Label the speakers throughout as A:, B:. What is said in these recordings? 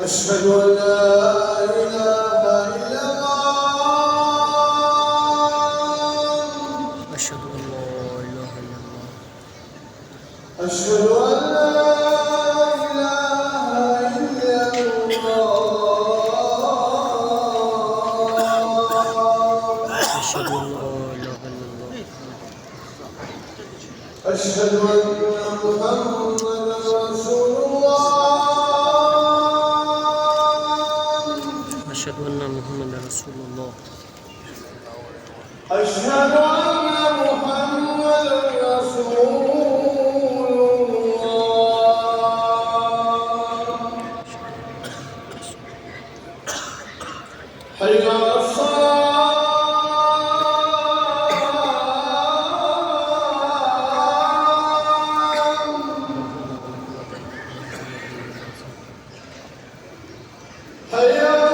A: أشهد أن لا إله إلا الله.
B: أشهد أن لا إله إلا الله.
A: أشهد أن لا إله إلا الله.
B: أشهد أن لا إله إلا الله.
A: أشهد أن محمدا رسول الله.
B: أشهد أن محمدا رسول الله.
A: أشهد أن محمدا رسول الله. حي على الصلاة. حي على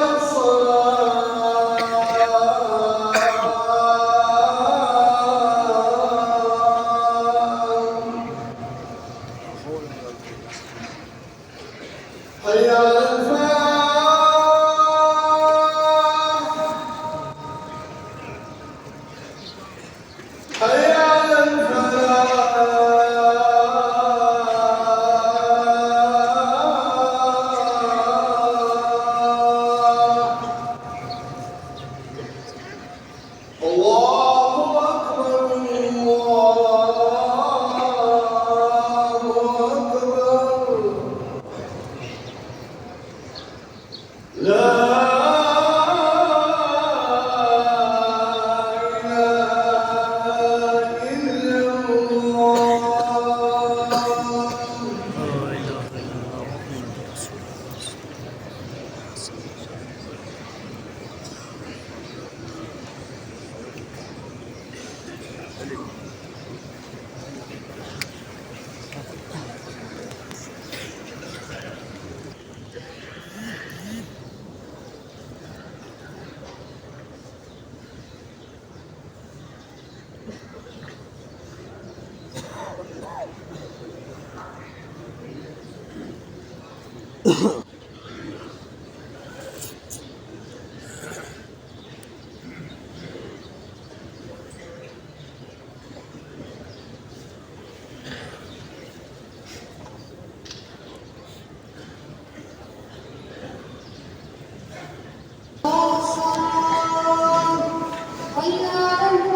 A: حي على الفلاح. حي على الفلاح. الله أكبر الله أكبر. لا إله إلا الله.
B: لا إله إلا الله محمد رسول الله.
C: حي على